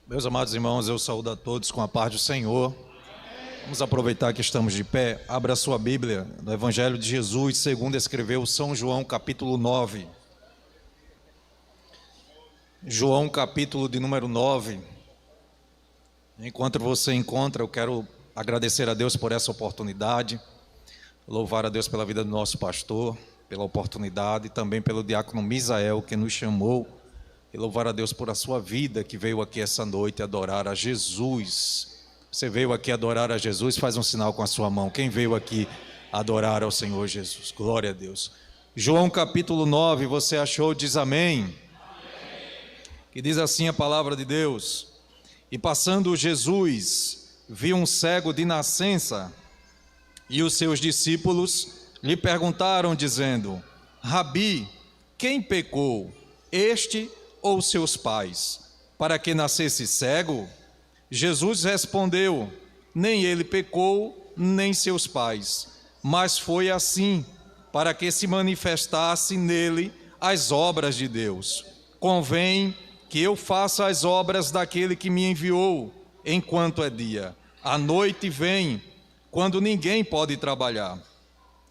Meus amados irmãos, eu saúdo a todos com a paz do Senhor. Vamos aproveitar que estamos de pé. Abra a sua Bíblia no Evangelho de Jesus, segundo escreveu São João, capítulo 9. João, capítulo de número 9. Enquanto você encontra, eu quero agradecer a Deus por essa oportunidade, louvar a Deus pela vida do nosso pastor, pela oportunidade, e também pelo diácono Misael, que nos chamou, e louvar a Deus por a sua vida, que veio aqui essa noite adorar a Jesus. Você veio aqui adorar a Jesus? Faz um sinal com a sua mão. Quem veio aqui adorar ao Senhor Jesus? Glória a Deus. João capítulo 9, você achou? Diz amém. Amém. Que diz assim a palavra de Deus: E passando Jesus, viu um cego de nascença, e os seus discípulos lhe perguntaram, dizendo: Rabi, quem pecou, este ou seus pais, para que nascesse cego? Jesus respondeu: Nem ele pecou, nem seus pais, mas foi assim, para que se manifestasse nele as obras de Deus. Convém que eu faça as obras daquele que me enviou, enquanto é dia. A noite vem, quando ninguém pode trabalhar.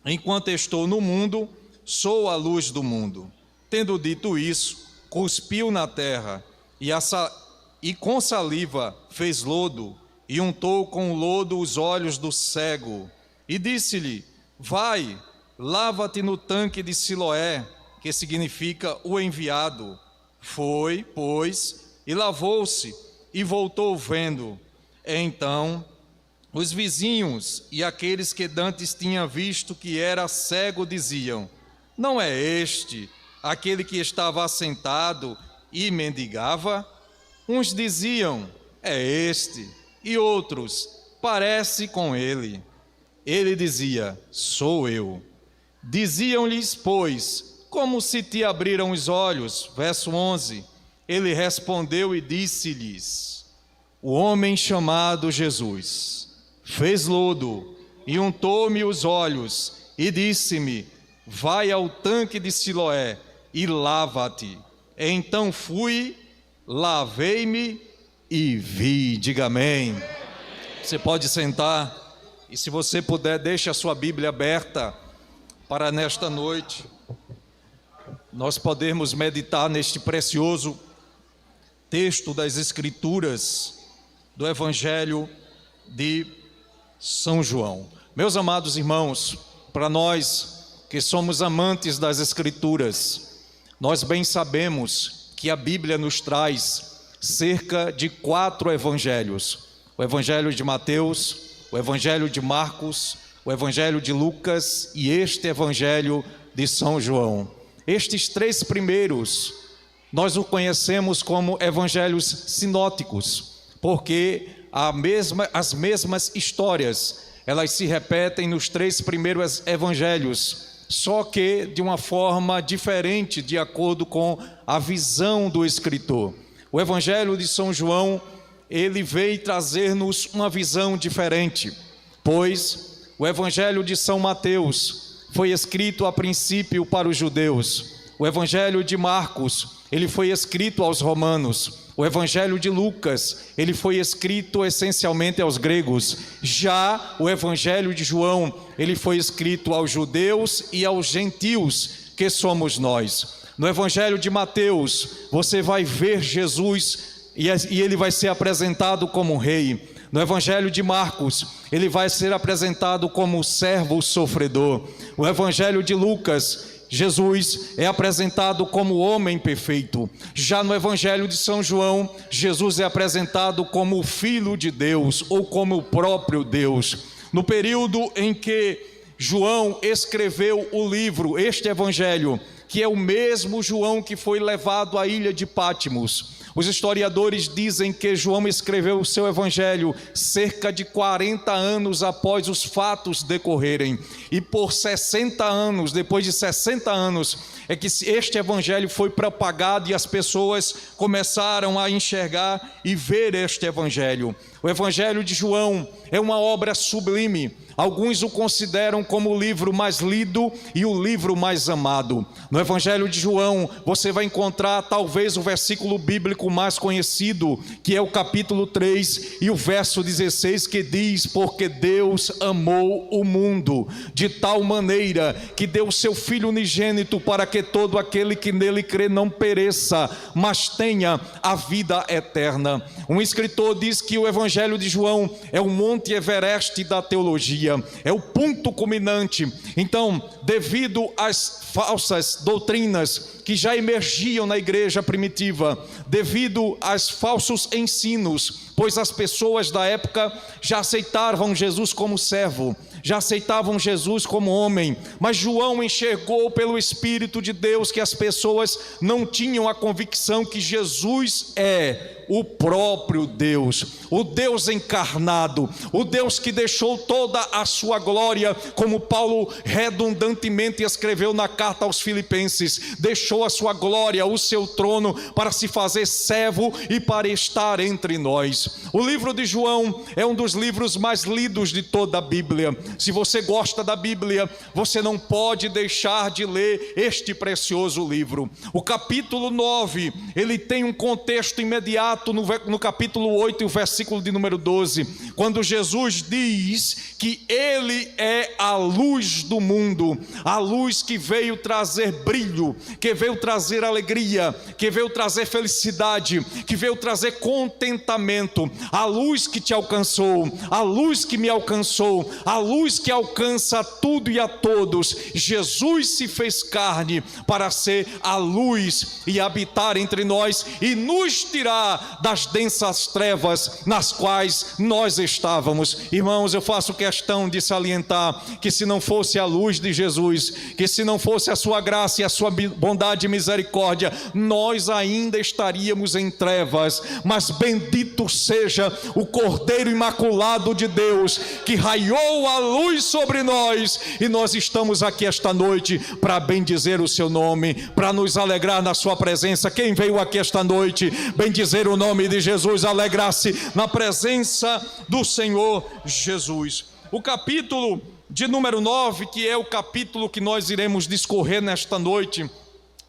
Enquanto estou no mundo, sou a luz do mundo. Tendo dito isso, cuspiu na terra, e com saliva fez lodo, e untou com o lodo os olhos do cego. E disse-lhe: Vai, lava-te no tanque de Siloé, que significa o enviado. Foi, pois, e lavou-se, e voltou vendo. Então os vizinhos e aqueles que dantes tinham visto que era cego diziam: Não é este aquele que estava assentado e mendigava? Uns diziam: É este, e outros: Parece com ele. Ele dizia: Sou eu. Diziam-lhes, pois: Como se te abriram os olhos? Verso 11. Ele respondeu e disse-lhes: O homem chamado Jesus fez lodo e untou-me os olhos e disse-me: Vai ao tanque de Siloé e lava-te. Então fui, lavei-me e vi. Diga amém. Você pode sentar, e se você puder, deixe a sua Bíblia aberta para nesta noite nós podermos meditar neste precioso texto das Escrituras do Evangelho de São João. Meus amados irmãos, para nós que somos amantes das Escrituras, nós bem sabemos que a Bíblia nos traz cerca de 4 evangelhos: o Evangelho de Mateus, o Evangelho de Marcos, o Evangelho de Lucas e este Evangelho de São João. Estes 3 primeiros nós o conhecemos como evangelhos sinóticos, porque as mesmas histórias, elas se repetem nos 3 primeiros evangelhos, só que de uma forma diferente, de acordo com a visão do escritor. O Evangelho de São João, ele veio trazer-nos uma visão diferente, pois o Evangelho de São Mateus foi escrito a princípio para os judeus. O Evangelho de Marcos, ele foi escrito aos romanos. O Evangelho de Lucas, ele foi escrito essencialmente aos gregos. Já o Evangelho de João, ele foi escrito aos judeus e aos gentios, que somos nós. No Evangelho de Mateus, você vai ver Jesus e ele vai ser apresentado como rei. No Evangelho de Marcos, ele vai ser apresentado como servo sofredor. O Evangelho de Lucas, Jesus é apresentado como homem perfeito. Já no Evangelho de São João, Jesus é apresentado como o Filho de Deus, ou como o próprio Deus. No período em que João escreveu o livro, este Evangelho, que é o mesmo João que foi levado à ilha de Patmos, os historiadores dizem que João escreveu o seu evangelho cerca de 40 anos após os fatos decorrerem. E por 60 anos, depois de 60 anos, é que este evangelho foi propagado e as pessoas começaram a enxergar e ver este evangelho. O Evangelho de João é uma obra sublime. Alguns o consideram como o livro mais lido e o livro mais amado. No Evangelho de João, você vai encontrar talvez o versículo bíblico mais conhecido, que é o capítulo 3 e o verso 16, que diz: porque Deus amou o mundo de tal maneira que deu o seu Filho unigênito, para que todo aquele que nele crê não pereça, mas tenha a vida eterna. Um escritor diz que o Evangelho de João é o Monte Everest da teologia, é o ponto culminante. Então, devido às falsas doutrinas que já emergiam na igreja primitiva, devido aos falsos ensinos, pois as pessoas da época já aceitavam Jesus como servo, já aceitavam Jesus como homem, mas João enxergou pelo Espírito de Deus que as pessoas não tinham a convicção que Jesus é o próprio Deus, o Deus encarnado, o Deus que deixou toda a sua glória, como Paulo redundantemente escreveu na carta aos Filipenses, deixou a sua glória, o seu trono, para se fazer servo e para estar entre nós. O livro de João é um dos livros mais lidos de toda a Bíblia. Se você gosta da Bíblia, você não pode deixar de ler este precioso livro. O capítulo 9, ele tem um contexto imediato no capítulo 8 e o versículo de número 12, quando Jesus diz que Ele é a luz do mundo, a luz que veio trazer brilho, que veio trazer alegria, que veio trazer felicidade, que veio trazer contentamento, a luz que te alcançou, a luz que me alcançou, a luz que alcança tudo e a todos. Jesus se fez carne para ser a luz e habitar entre nós e nos tirar das densas trevas nas quais nós estávamos. Irmãos, eu faço questão de salientar que se não fosse a luz de Jesus, que se não fosse a sua graça e a sua bondade e misericórdia, nós ainda estaríamos em trevas, mas bendito seja o Cordeiro Imaculado de Deus, que raiou a luz sobre nós, e nós estamos aqui esta noite para bendizer o seu nome, para nos alegrar na sua presença. Quem veio aqui esta noite bendizer o nome de Jesus, alegrar-se na presença do Senhor Jesus. O capítulo de número 9, que é o capítulo que nós iremos discorrer nesta noite,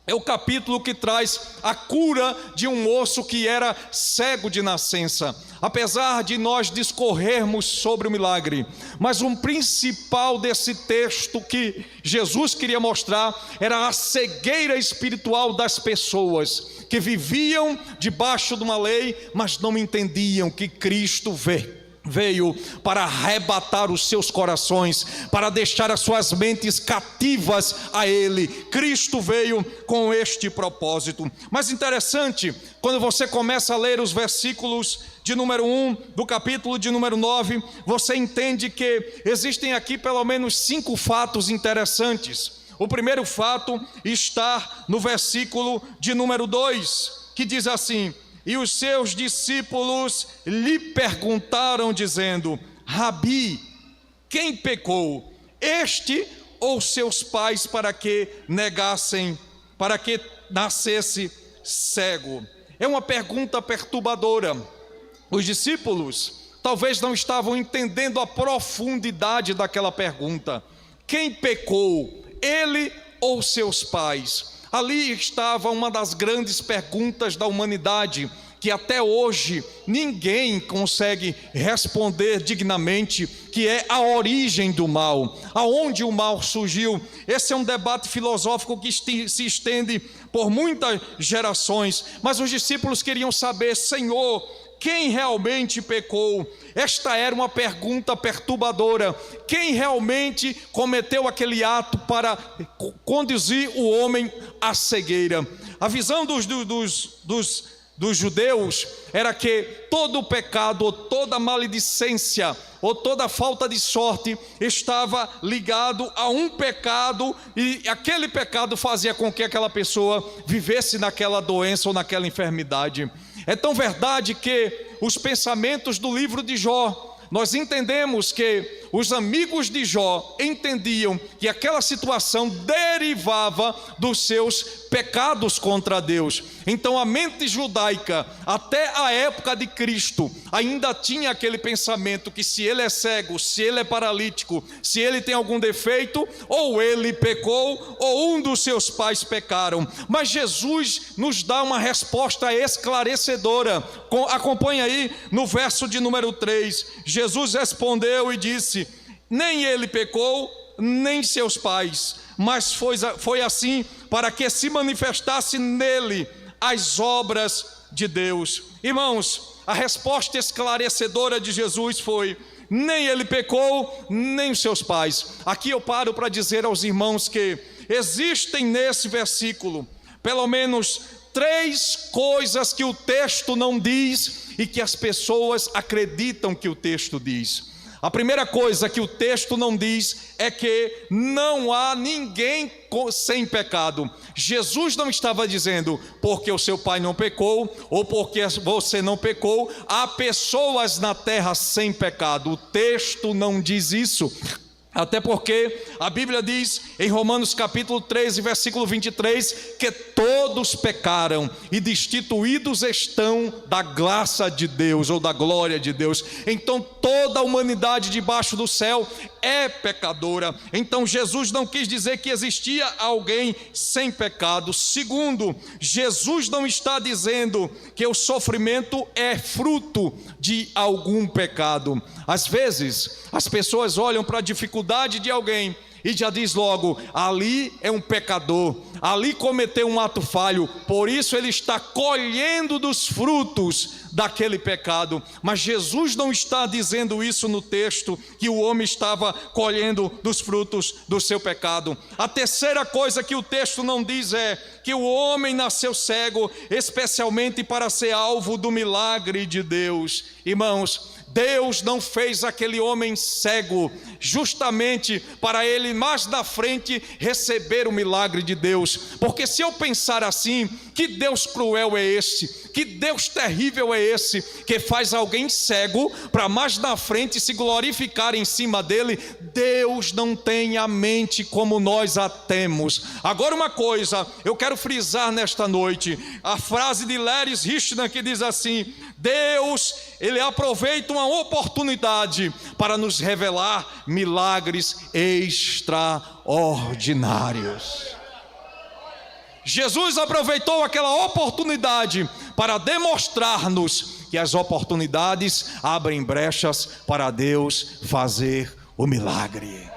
é o capítulo que traz a cura de um moço que era cego de nascença. Apesar de nós discorrermos sobre o milagre, mas um principal desse texto que Jesus queria mostrar era a cegueira espiritual das pessoas que viviam debaixo de uma lei, mas não entendiam que Cristo veio para arrebatar os seus corações, para deixar as suas mentes cativas a Ele. Cristo veio com este propósito. Mas interessante, quando você começa a ler os versículos de número 1 do capítulo de número 9, você entende que existem aqui pelo menos 5 fatos interessantes. O primeiro fato está no versículo de número 2, que diz assim: e os seus discípulos lhe perguntaram, dizendo: Rabi, quem pecou, este ou seus pais, para que nascesse cego? É uma pergunta perturbadora. Os discípulos talvez não estavam entendendo a profundidade daquela pergunta. Quem pecou, ele ou seus pais? Ali estava uma das grandes perguntas da humanidade, que até hoje ninguém consegue responder dignamente, que é a origem do mal, aonde o mal surgiu. Esse é um debate filosófico que se estende por muitas gerações, mas os discípulos queriam saber: Senhor, quem realmente pecou? Esta era uma pergunta perturbadora. Quem realmente cometeu aquele ato para conduzir o homem à cegueira? A visão dos judeus era que todo o pecado, ou toda maledicência, ou toda falta de sorte estava ligado a um pecado, e aquele pecado fazia com que aquela pessoa vivesse naquela doença ou naquela enfermidade. É tão verdade que os pensamentos do livro de Jó nós entendemos que os amigos de Jó entendiam que aquela situação derivava dos seus pecados contra Deus. Então a mente judaica, até a época de Cristo, ainda tinha aquele pensamento que se ele é cego, se ele é paralítico, se ele tem algum defeito, ou ele pecou, ou um dos seus pais pecaram. Mas Jesus nos dá uma resposta esclarecedora. Acompanha aí no verso de número 3. Jesus respondeu e disse: nem ele pecou, nem seus pais, mas foi assim para que se manifestasse nele as obras de Deus. Irmãos, a resposta esclarecedora de Jesus foi: nem ele pecou, nem seus pais. Aqui eu paro para dizer aos irmãos que existem nesse versículo pelo menos 3 coisas que o texto não diz e que as pessoas acreditam que o texto diz. A primeira coisa que o texto não diz é que não há ninguém sem pecado. Jesus não estava dizendo porque o seu pai não pecou ou porque você não pecou, há pessoas na terra sem pecado. O texto não diz isso. Até porque a Bíblia diz em Romanos capítulo 13, versículo 23, que todos pecaram e destituídos estão da graça de Deus ou da glória de Deus. Então toda a humanidade debaixo do céu é pecadora. Então Jesus não quis dizer que existia alguém sem pecado. Segundo, Jesus não está dizendo que o sofrimento é fruto de algum pecado. Às vezes as pessoas olham para a dificuldade de alguém e já diz logo: ali é um pecador, ali cometeu um ato falho, por isso ele está colhendo dos frutos daquele pecado. Mas Jesus não está dizendo isso no texto, que o homem estava colhendo dos frutos do seu pecado. A terceira coisa que o texto não diz é que o homem nasceu cego, especialmente para ser alvo do milagre de Deus. Irmãos, Deus não fez aquele homem cego justamente para ele mais na frente receber o milagre de Deus. Porque se eu pensar assim, que Deus cruel é esse? Que Deus terrível é esse que faz alguém cego para mais na frente se glorificar em cima dele? Deus não tem a mente como nós a temos. Agora uma coisa, eu quero frisar nesta noite, a frase de Larry Richner que diz assim: Deus, Ele aproveita uma oportunidade para nos revelar milagres extraordinários. Jesus aproveitou aquela oportunidade para demonstrar-nos que as oportunidades abrem brechas para Deus fazer o milagre.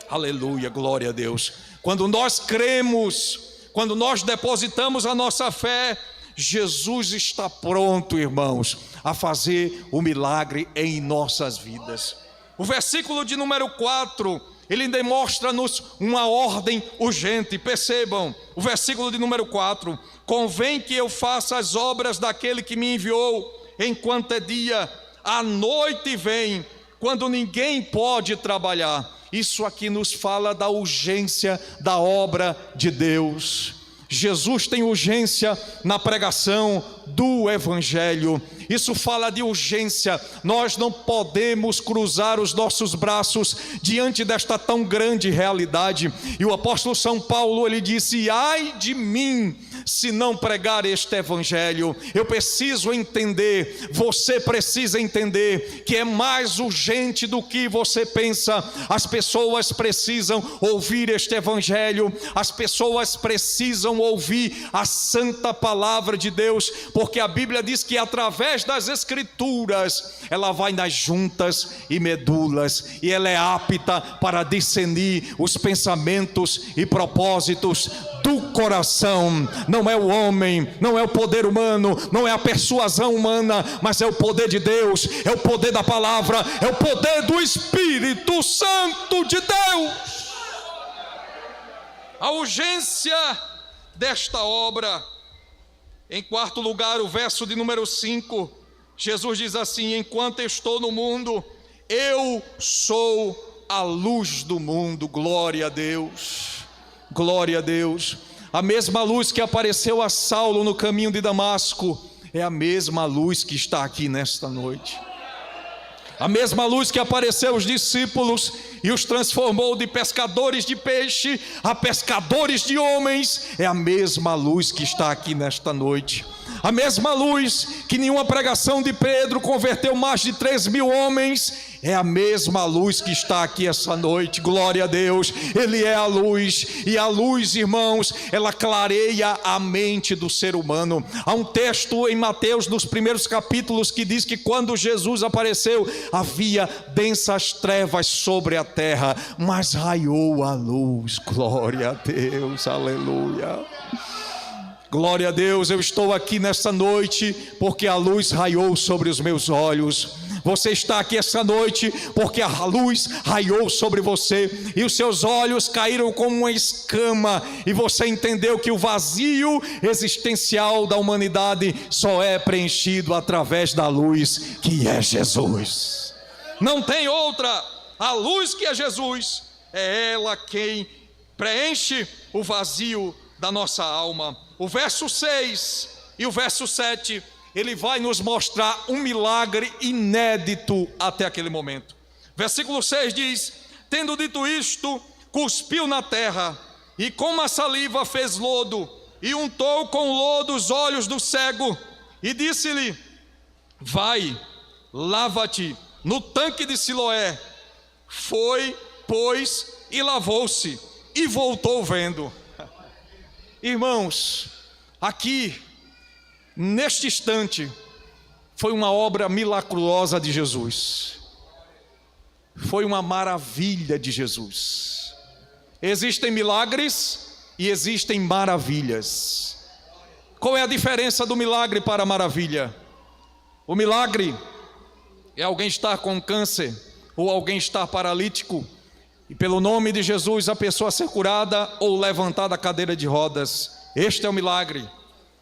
Aleluia, glória a Deus. Quando nós cremos, quando nós depositamos a nossa fé, Jesus está pronto, irmãos, a fazer o milagre em nossas vidas. O versículo de número 4, ele demonstra-nos uma ordem urgente. Percebam, o versículo de número 4: convém que eu faça as obras daquele que me enviou, enquanto é dia, a noite vem, quando ninguém pode trabalhar. Isso aqui nos fala da urgência da obra de Deus. Jesus tem urgência na pregação do Evangelho. Isso fala de urgência. Nós não podemos cruzar os nossos braços diante desta tão grande realidade. E o apóstolo São Paulo, ele disse: ai de mim, se não pregar este Evangelho. Eu preciso entender, você precisa entender que é mais urgente do que você pensa. As pessoas precisam ouvir este Evangelho, as pessoas precisam ouvir a santa palavra de Deus, porque a Bíblia diz que através das Escrituras ela vai nas juntas e medulas, e ela é apta para discernir os pensamentos e propósitos do coração. Não é o homem, não é o poder humano, não é a persuasão humana, mas é o poder de Deus, é o poder da palavra, é o poder do Espírito Santo de Deus. A urgência desta obra. Em quarto lugar, o verso de número 5, Jesus diz assim: enquanto estou no mundo, eu sou a luz do mundo. Glória a Deus, glória a Deus. A mesma luz que apareceu a Saulo no caminho de Damasco é a mesma luz que está aqui nesta noite. A mesma luz que apareceu aos discípulos e os transformou de pescadores de peixe a pescadores de homens, é a mesma luz que está aqui nesta noite. A mesma luz que nenhuma pregação de Pedro converteu mais de 3.000 homens, é a mesma luz que está aqui essa noite. Glória a Deus, Ele é a luz. E a luz, irmãos, ela clareia a mente do ser humano. Há um texto em Mateus, nos primeiros capítulos, que diz que quando Jesus apareceu, havia densas trevas sobre a terra, mas raiou a luz. Glória a Deus, aleluia. Glória a Deus, eu estou aqui nessa noite porque a luz raiou sobre os meus olhos. Você está aqui essa noite porque a luz raiou sobre você e os seus olhos caíram como uma escama, e você entendeu que o vazio existencial da humanidade só é preenchido através da luz que é Jesus. Não tem outra. A luz que é Jesus, é ela quem preenche o vazio da nossa alma. O verso 6 e o verso 7, ele vai nos mostrar um milagre inédito até aquele momento. Versículo 6 diz: tendo dito isto, cuspiu na terra, e com uma saliva fez lodo, e untou com lodo os olhos do cego, e disse-lhe: vai, lava-te no tanque de Siloé. Foi, pois, e lavou-se, e voltou vendo. Irmãos, aqui, neste instante, foi uma obra milagrosa de Jesus. Foi uma maravilha de Jesus. Existem milagres e existem maravilhas. Qual é a diferença do milagre para a maravilha? O milagre é alguém estar com câncer ou alguém estar paralítico e pelo nome de Jesus a pessoa ser curada ou levantar da cadeira de rodas. Este é o milagre.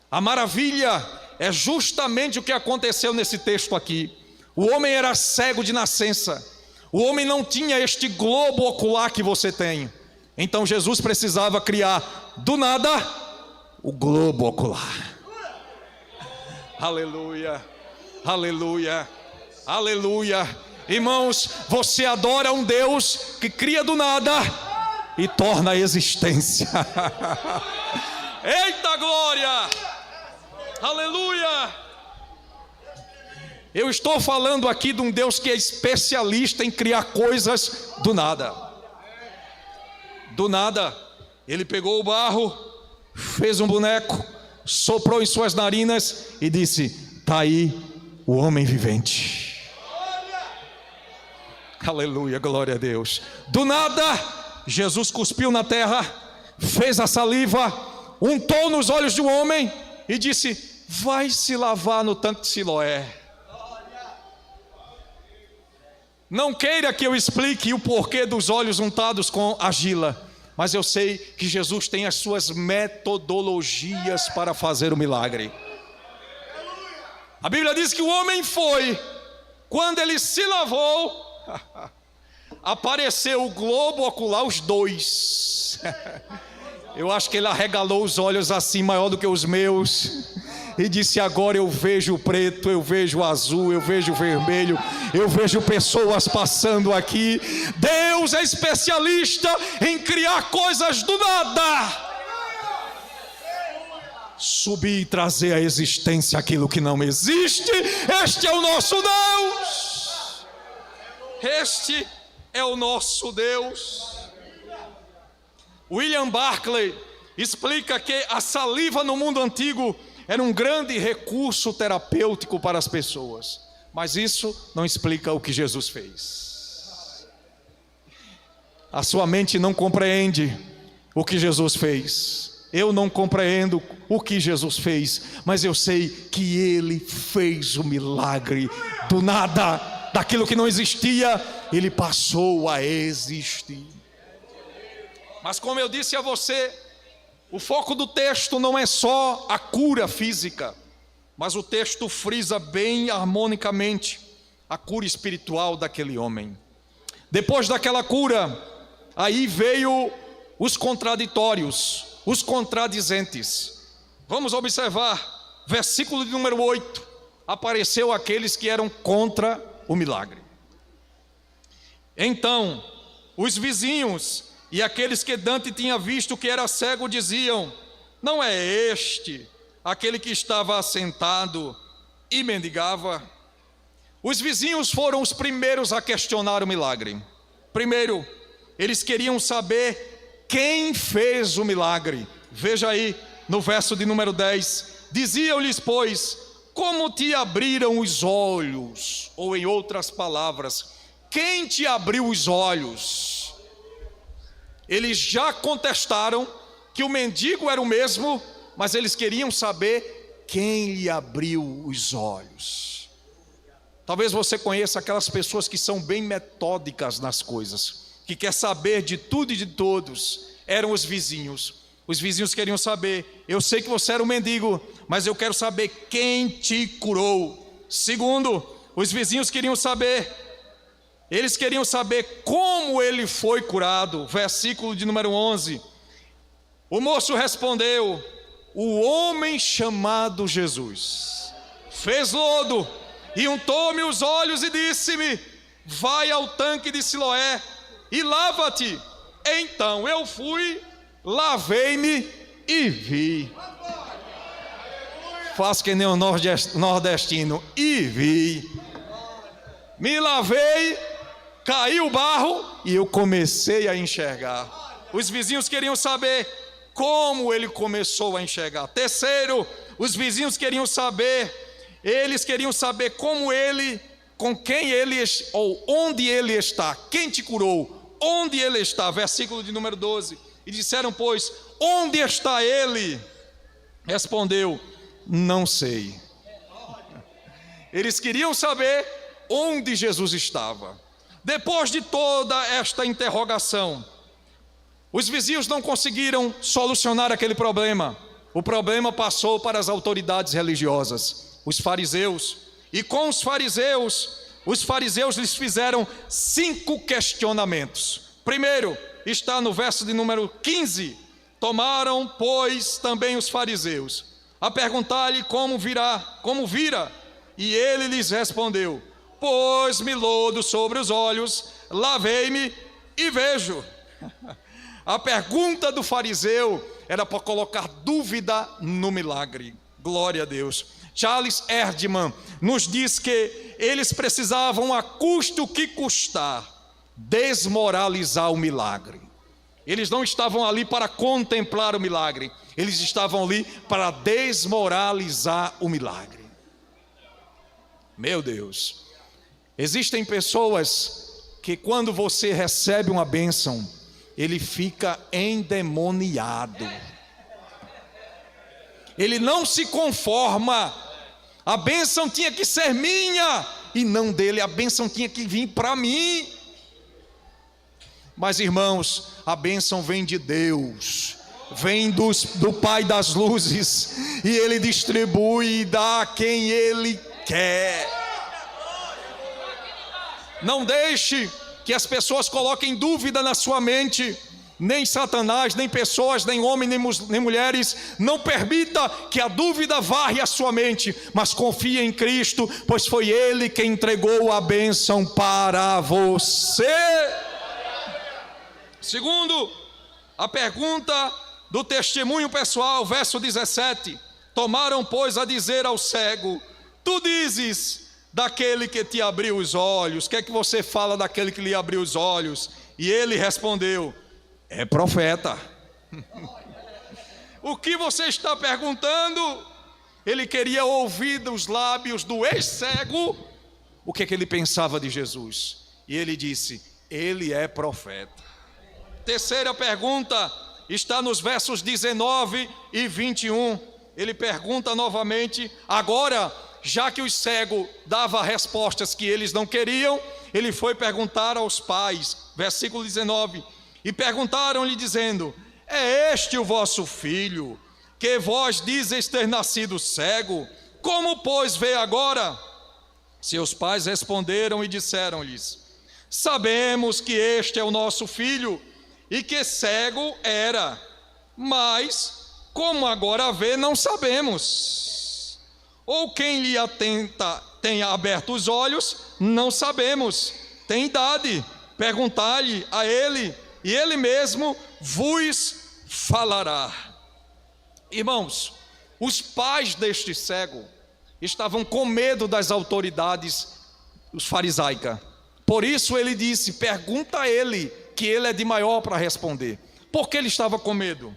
A maravilha é justamente o que aconteceu nesse texto aqui. O homem era cego de nascença. O homem não tinha este globo ocular que você tem. Então Jesus precisava criar do nada o globo ocular. Aleluia, aleluia, aleluia. Irmãos, você adora um Deus que cria do nada e torna a existência. Eita glória! Aleluia! Eu estou falando aqui de um Deus que é especialista em criar coisas do nada. Do nada, Ele pegou o barro, fez um boneco, soprou em suas narinas e disse: está aí o homem vivente. Aleluia, glória a Deus. Do nada, Jesus cuspiu na terra, fez a saliva, untou nos olhos de um homem e disse: vai se lavar no tanque de Siloé. Não queira que eu explique o porquê dos olhos untados com argila, mas eu sei que Jesus tem as suas metodologias para fazer o milagre. A Bíblia diz que o homem foi, quando ele se lavou, apareceu o globo ocular, os dois. Eu acho que ele arregalou os olhos assim, maior do que os meus, e disse: agora eu vejo o preto, eu vejo o azul, eu vejo o vermelho, eu vejo pessoas passando aqui. Deus é especialista em criar coisas do nada, subir e trazer à existência aquilo que não existe. Este é o nosso Deus. Este é o nosso Deus. William Barclay explica que a saliva no mundo antigo era um grande recurso terapêutico para as pessoas, mas isso não explica o que Jesus fez. A sua mente não compreende o que Jesus fez. Eu não compreendo o que Jesus fez, mas eu sei que Ele fez o milagre do nada. Daquilo que não existia, Ele passou a existir. Mas como eu disse a você, o foco do texto não é só a cura física, mas o texto frisa bem harmonicamente a cura espiritual daquele homem. Depois daquela cura, aí veio os contraditórios, os contradizentes. Vamos observar, versículo de número 8. Apareceu aqueles que eram contra o milagre. Então, os vizinhos e aqueles que Dante tinha visto que era cego diziam: não é este aquele que estava assentado e mendigava? Os vizinhos foram os primeiros a questionar o milagre. Primeiro, eles queriam saber quem fez o milagre. Veja aí no verso de número 10: diziam-lhes, pois, como te abriram os olhos? Ou em outras palavras, quem te abriu os olhos? Eles já contestaram que o mendigo era o mesmo, mas eles queriam saber quem lhe abriu os olhos. Talvez você conheça aquelas pessoas que são bem metódicas nas coisas, que quer saber de tudo e de todos. Eram os vizinhos. Os vizinhos queriam saber: eu sei que você era um mendigo, mas eu quero saber quem te curou. Segundo, os vizinhos queriam saber, eles queriam saber como ele foi curado. Versículo de número 11. O moço respondeu: o homem chamado Jesus fez lodo e untou-me os olhos e disse-me: vai ao tanque de Siloé e lava-te. Então eu fui, lavei-me e vi. Faço que nem o nordestino: e vi. Me lavei, caiu o barro e eu comecei a enxergar. Os vizinhos queriam saber como ele começou a enxergar. Terceiro, os vizinhos queriam saber, eles queriam saber como ele, com quem ele, ou onde ele está. Quem te curou? Onde ele está? Versículo de número 12. E disseram, pois, onde está ele? Respondeu: não sei. Eles queriam saber onde Jesus estava. Depois de toda esta interrogação, os vizinhos não conseguiram solucionar aquele problema. O problema passou para as autoridades religiosas, os fariseus. E com os fariseus lhes fizeram 5 questionamentos. Primeiro, está no verso de número 15. Tomaram, pois, também os fariseus a perguntar-lhe como vira. E ele lhes respondeu: pôs-me lodo sobre os olhos, lavei-me e vejo. A pergunta do fariseu era para colocar dúvida no milagre. Glória a Deus. Charles Erdman nos diz que eles precisavam, a custo que custar, desmoralizar o milagre. Eles não estavam ali para contemplar o milagre, eles estavam ali para desmoralizar o milagre. Meu Deus, existem pessoas que quando você recebe uma bênção, ele fica endemoniado. Ele não se conforma. A bênção tinha que ser minha e não dele, a bênção tinha que vir para mim. Mas irmãos, a bênção vem de Deus, vem do Pai das luzes, e Ele distribui e dá a quem Ele quer. Não deixe que as pessoas coloquem dúvida na sua mente, nem Satanás, nem pessoas, nem homens, nem mulheres. Não permita que a dúvida varre a sua mente, mas confie em Cristo, pois foi Ele quem entregou a bênção para você. Segundo, a pergunta do testemunho pessoal, verso 17. Tomaram, pois, a dizer ao cego: tu dizes daquele que te abriu os olhos. O que é que você fala daquele que lhe abriu os olhos? E ele respondeu: é profeta. O que você está perguntando? Ele queria ouvir dos lábios do ex-cego o que é que ele pensava de Jesus. E ele disse: ele é profeta. Terceira pergunta está nos versos 19 e 21. Ele pergunta novamente. Agora, já que o cego dava respostas que eles não queriam, ele foi perguntar aos pais. Versículo 19. E perguntaram-lhe dizendo: é este o vosso filho, que vós dizes ter nascido cego? Como, pois, vê agora? Seus pais responderam e disseram-lhes: sabemos que este é o nosso filho, e que cego era, mas como agora vê, não sabemos. Ou quem lhe tenha aberto os olhos, não sabemos. Tem idade, perguntai-lhe a ele, e ele mesmo vos falará. Irmãos, os pais deste cego estavam com medo das autoridades, os farisaicas. Por isso ele disse, pergunta a ele, que ele é de maior para responder. Por que ele estava com medo?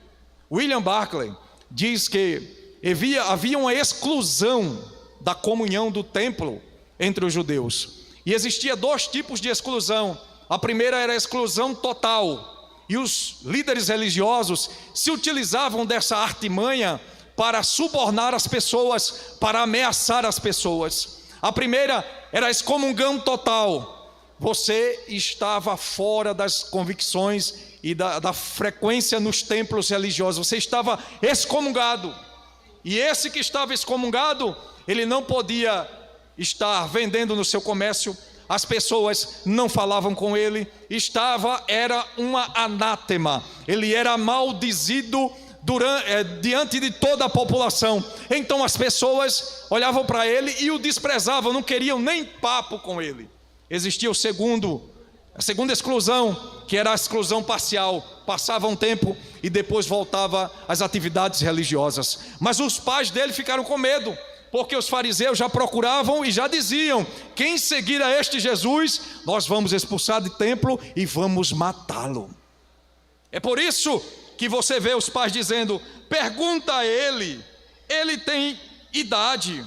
William Barclay diz que havia uma exclusão da comunhão do templo entre os judeus. E existia dois tipos de exclusão. A primeira era a exclusão total. E os líderes religiosos se utilizavam dessa artimanha para subornar as pessoas, para ameaçar as pessoas. A primeira era a excomunhão total. Você estava fora das convicções e da frequência nos templos religiosos. Você estava excomungado. E esse que estava excomungado, ele não podia estar vendendo no seu comércio. As pessoas não falavam com ele. Era uma anátema. Ele era maldizido diante de toda a população. Então as pessoas olhavam para ele e o desprezavam, não queriam nem papo com ele. Existia a segunda exclusão, que era a exclusão parcial. Passava um tempo e depois voltava às atividades religiosas. Mas os pais dele ficaram com medo, porque os fariseus já procuravam e já diziam, quem seguir a este Jesus, nós vamos expulsar do templo e vamos matá-lo. É por isso que você vê os pais dizendo, pergunta a ele tem idade,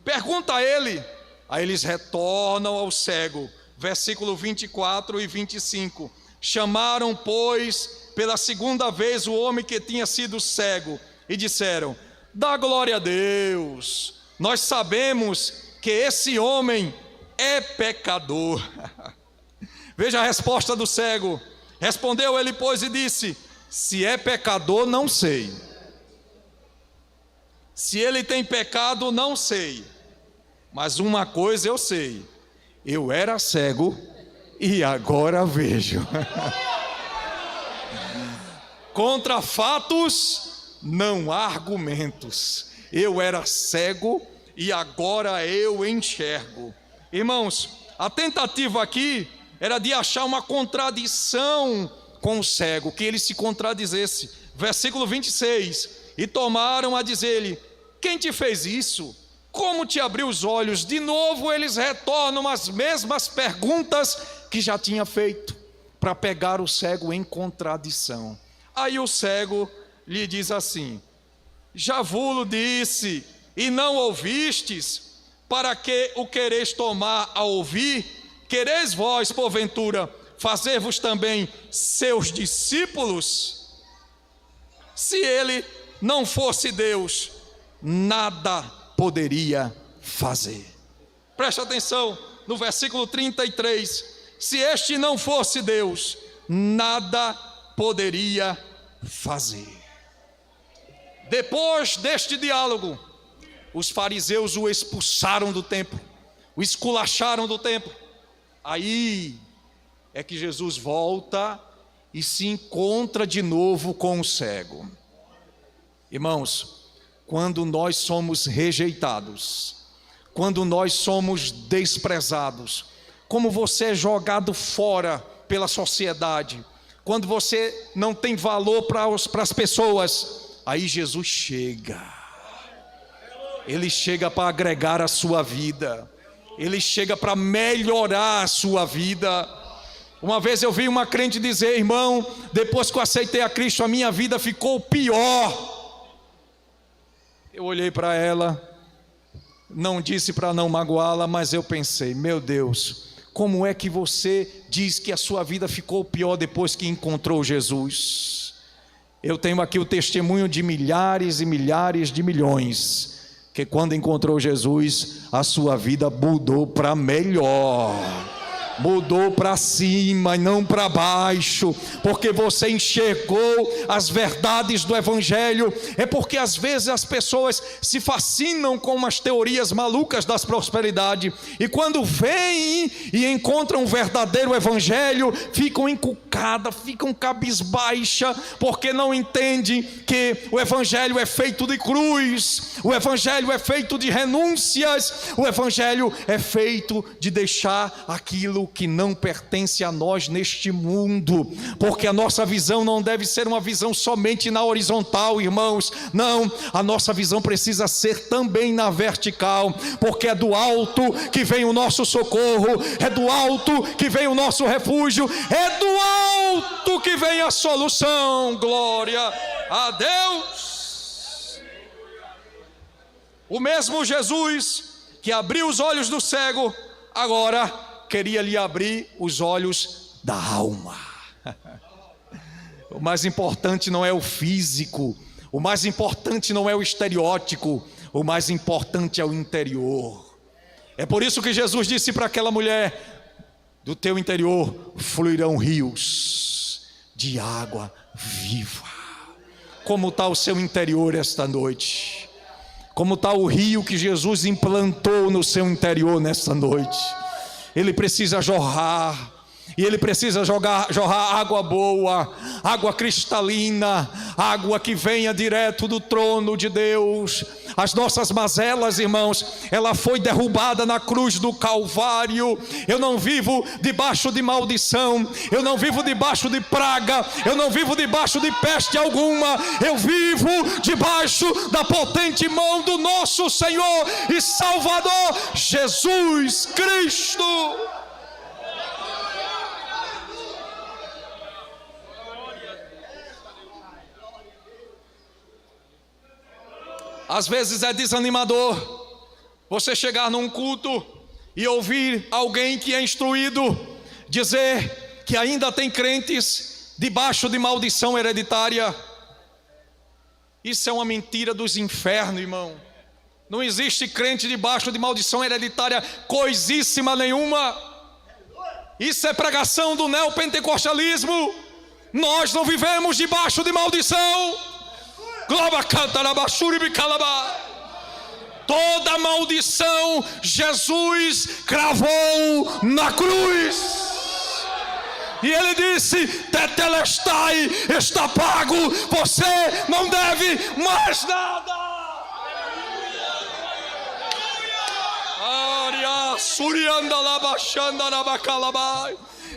pergunta a ele. Aí eles retornam ao cego, versículo 24 e 25. Chamaram, pois, pela segunda vez o homem que tinha sido cego e disseram, dá glória a Deus, nós sabemos que esse homem é pecador. Veja a resposta do cego. Respondeu ele, pois, e disse, se é pecador, não sei. Se ele tem pecado, não sei. Mas uma coisa eu sei, eu era cego e agora vejo. Contra fatos não há argumentos. Eu era cego e agora eu enxergo. Irmãos, a tentativa aqui era de achar uma contradição com o cego, que ele se contradizesse. Versículo 26, e tomaram a dizer-lhe, quem te fez isso? Como te abriu os olhos? De novo eles retornam as mesmas perguntas que já tinha feito, para pegar o cego em contradição. Aí o cego lhe diz assim, já vos disse, e não ouvistes, para que o quereis tomar a ouvir? Quereis vós, porventura, fazer-vos também seus discípulos? Se ele não fosse Deus, nada poderia fazer. Preste atenção no versículo 33. Se este não fosse Deus, nada poderia fazer. Depois deste diálogo, os fariseus o expulsaram do templo, o esculacharam do templo. Aí é que Jesus volta e se encontra de novo com o cego. Irmãos, quando nós somos rejeitados, quando nós somos desprezados, como você é jogado fora pela sociedade, quando você não tem valor para as pessoas, aí Jesus chega. Ele chega para agregar a sua vida, ele chega para melhorar a sua vida. Uma vez eu vi uma crente dizer, irmão, depois que eu aceitei a Cristo, a minha vida ficou pior. Eu olhei para ela, não disse para não magoá-la, mas eu pensei, meu Deus, como é que você diz que a sua vida ficou pior depois que encontrou Jesus? Eu tenho aqui o testemunho de milhares e milhares de milhões, que quando encontrou Jesus, a sua vida mudou para melhor. Mudou para cima e não para baixo, porque você enxergou as verdades do Evangelho. É porque às vezes as pessoas se fascinam com umas teorias malucas das prosperidade, e quando vêm e encontram o verdadeiro Evangelho, ficam encucadas, ficam cabisbaixa, porque não entendem que o Evangelho é feito de cruz, o Evangelho é feito de renúncias, o Evangelho é feito de deixar aquilo que não pertence a nós neste mundo, porque a nossa visão não deve ser uma visão somente na horizontal, irmãos. Não, a nossa visão precisa ser também na vertical, porque é do alto que vem o nosso socorro, é do alto que vem o nosso refúgio, é do alto que vem a solução. Glória a Deus. O mesmo Jesus que abriu os olhos do cego, agora queria lhe abrir os olhos da alma. O mais importante não é o físico, o mais importante não é o estereótipo, o mais importante é o interior. É por isso que Jesus disse para aquela mulher: do teu interior fluirão rios de água viva. Como está o seu interior esta noite? Como está o rio que Jesus implantou no seu interior nesta noite? Ele precisa jorrar, e ele precisa jorrar água boa, água cristalina, água que venha direto do trono de Deus. As nossas mazelas, irmãos, ela foi derrubada na cruz do Calvário. Eu não vivo debaixo de maldição, eu não vivo debaixo de praga, eu não vivo debaixo de peste alguma. Eu vivo debaixo da potente mão do nosso Senhor e Salvador Jesus Cristo. Às vezes é desanimador você chegar num culto e ouvir alguém que é instruído dizer que ainda tem crentes debaixo de maldição hereditária. Isso é uma mentira dos infernos, irmão. Não existe crente debaixo de maldição hereditária coisíssima nenhuma. Isso é pregação do neopentecostalismo. Nós não vivemos debaixo de maldição. Toda maldição Jesus cravou na cruz, e ele disse: tetelestai, está pago, você não deve mais nada.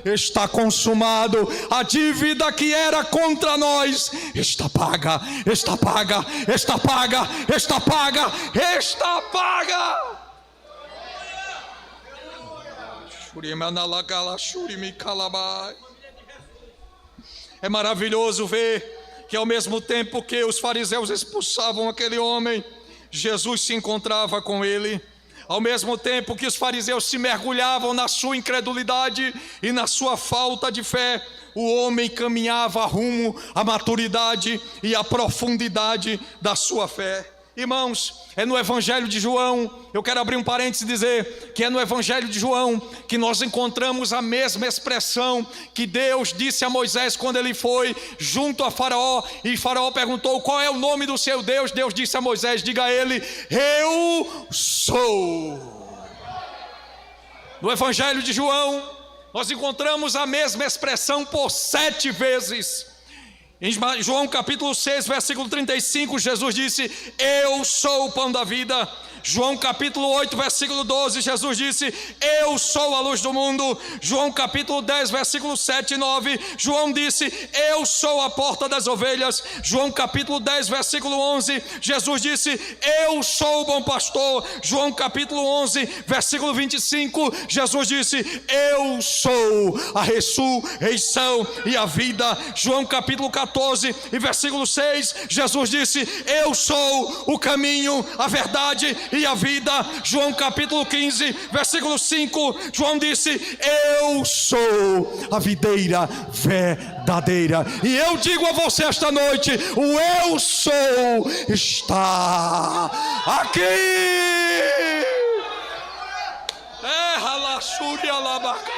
Está consumado, a dívida que era contra nós está paga, está paga, está paga, está paga, está paga. É maravilhoso ver que ao mesmo tempo que os fariseus expulsavam aquele homem, Jesus se encontrava com ele. Ao mesmo tempo que os fariseus se mergulhavam na sua incredulidade e na sua falta de fé, o homem caminhava rumo à maturidade e à profundidade da sua fé. Irmãos, é no Evangelho de João, eu quero abrir um parênteses e dizer que é no Evangelho de João que nós encontramos a mesma expressão que Deus disse a Moisés quando ele foi junto a Faraó, e Faraó perguntou: qual é o nome do seu Deus? Deus disse a Moisés: diga a ele: eu sou. No Evangelho de João nós encontramos a mesma expressão por 7 vezes. Em João capítulo 6, versículo 35, Jesus disse: eu sou o pão da vida. João capítulo 8, versículo 12, Jesus disse: eu sou a luz do mundo. João capítulo 10, versículo 7 e 9, João disse: eu sou a porta das ovelhas. João capítulo 10, versículo 11, Jesus disse: eu sou o bom pastor. João capítulo 11, versículo 25, Jesus disse: eu sou a ressurreição e a vida. João capítulo 14 e versículo 6, Jesus disse: eu sou o caminho, a verdade e a vida. João capítulo 15, versículo 5, João disse: eu sou a videira verdadeira. E eu digo a você esta noite: o eu sou está aqui. Terra la súria labaca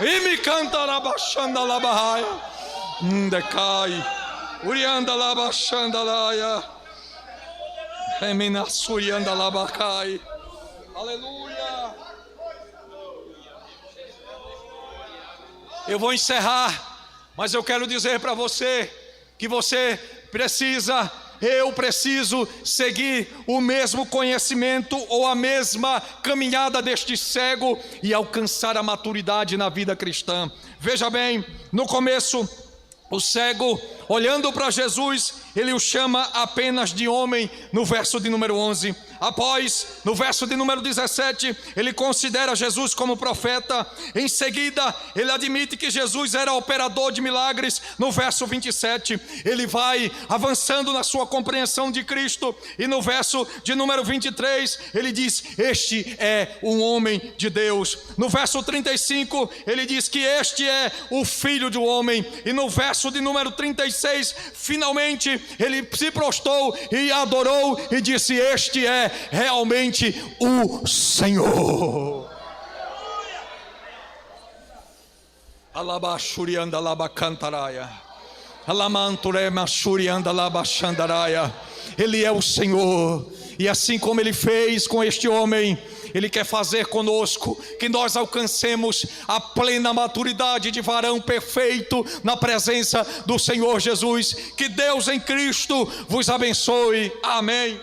e me canta la baixanda la barraia decai urianda la baixanda laia remina surianda la bacai. Aleluia. Eu vou encerrar, mas eu quero dizer para você que você precisa eu preciso seguir o mesmo conhecimento ou a mesma caminhada deste cego e alcançar a maturidade na vida cristã. Veja bem, no começo, o cego, olhando para Jesus, ele o chama apenas de homem, no verso de número 11. Após, no verso de número 17, ele considera Jesus como profeta. Em seguida, ele admite que Jesus era operador de milagres. No verso 27, ele vai avançando na sua compreensão de Cristo. E no verso de número 23, ele diz: este é um homem de Deus. No verso 35, ele diz que este é o Filho do Homem. E no verso de número 36, finalmente, ele se prostrou e adorou e disse: este é realmente o Senhor. Alabashurianda labacantaraia. Alamanturema shurianda labachandaraia. Ele é o Senhor. E assim como ele fez com este homem, ele quer fazer conosco, que nós alcancemos a plena maturidade de varão perfeito na presença do Senhor Jesus. Que Deus em Cristo vos abençoe. Amém.